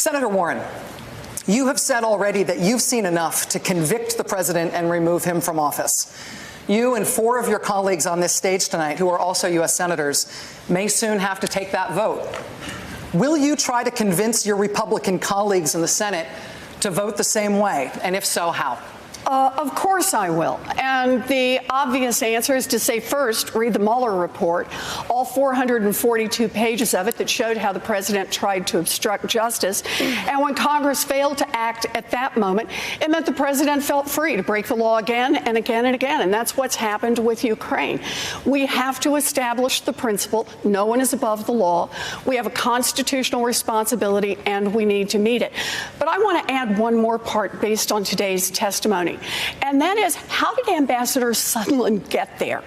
Senator Warren, you have said already that you've seen enough to convict the president and remove him from office. You and 4 of your colleagues on this stage tonight, who are also U.S. senators, may soon have to take that vote. Will you try to convince your Republican colleagues in the Senate to vote the same way? And if so, how? Of course I will. And the obvious answer is to say, first, read the Mueller report, all 442 pages of it that showed how the president tried to obstruct justice. And when Congress failed to act at that moment, it meant the president felt free to break the law again and again and again. And that's what's happened with Ukraine. We have to establish the principle, no one is above the law. We have a constitutional responsibility, and we need to meet it. But I want to add one more part based on today's testimony. And that is, how did Ambassador Sondland get there?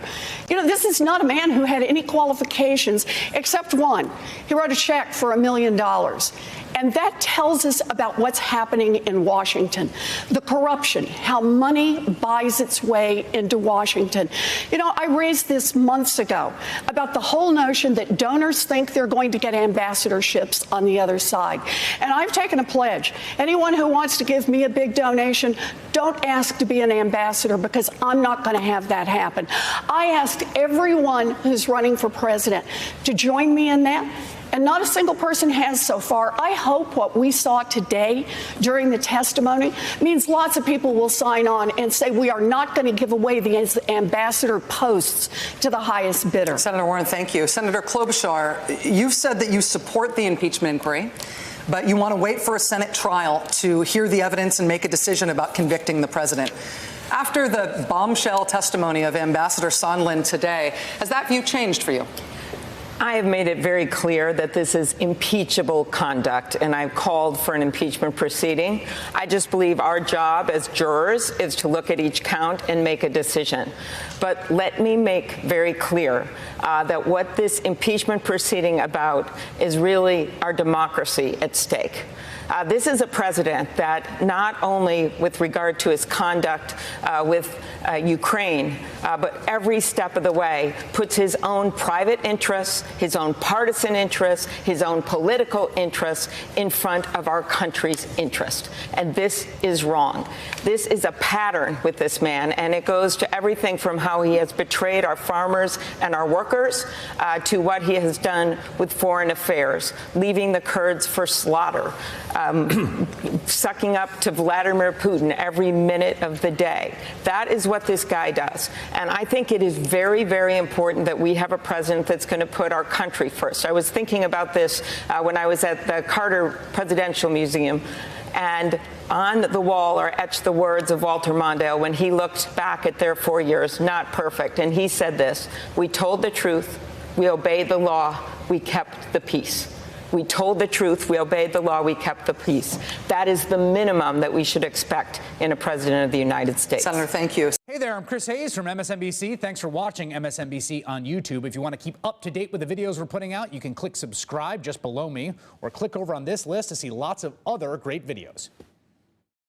You know, this is not a man who had any qualifications except one. He wrote a check for $1 million. And that tells us about what's happening in Washington. The corruption, how money buys its way into Washington. You know, I raised this months ago about the whole notion that donors think they're going to get ambassadorships on the other side. And I've taken a pledge. Anyone who wants to give me a big donation, don't ask to be an ambassador, because I'm not going to have that happen. I asked everyone who's running for president to join me in that. And not a single person has so far. I hope what we saw today during the testimony means lots of people will sign on and say we are not going to give away the ambassador posts to the highest bidder. Senator Warren, thank you. Senator Klobuchar, you've said that you support the impeachment inquiry, but you want to wait for a Senate trial to hear the evidence and make a decision about convicting the president. After the bombshell testimony of Ambassador Sondland today, has that view changed for you? I have made it very clear that this is impeachable conduct, and I've called for an impeachment proceeding. I just believe our job as jurors is to look at each count and make a decision. But let me make very clear that what this impeachment proceeding about is really our democracy at stake. This is a president that not only with regard to his conduct with Ukraine, but every step of the way puts his own private interests, his own partisan interests, his own political interests in front of our country's interest. And this is wrong. This is a pattern with this man, and it goes to everything from how he has betrayed our farmers and our workers to what he has done with foreign affairs, leaving the Kurds for slaughter, sucking up to Vladimir Putin every minute of the day. That is what this guy does. And I think it is very, very important that we have a president that's going to put our country first. I was thinking about this when I was at the Carter Presidential Museum, and on the wall are etched the words of Walter Mondale when he looked back at their 4 years, not perfect. And he said this: "We told the truth, we obeyed the law, we kept the peace." We told the truth, we obeyed the law, we kept the peace. That is the minimum that we should expect in a president of the United States. Senator, thank you. Hey there, I'm Chris Hayes from MSNBC. Thanks for watching MSNBC on YouTube. If you want to keep up to date with the videos we're putting out, you can click subscribe just below me, or click over on this list to see lots of other great videos.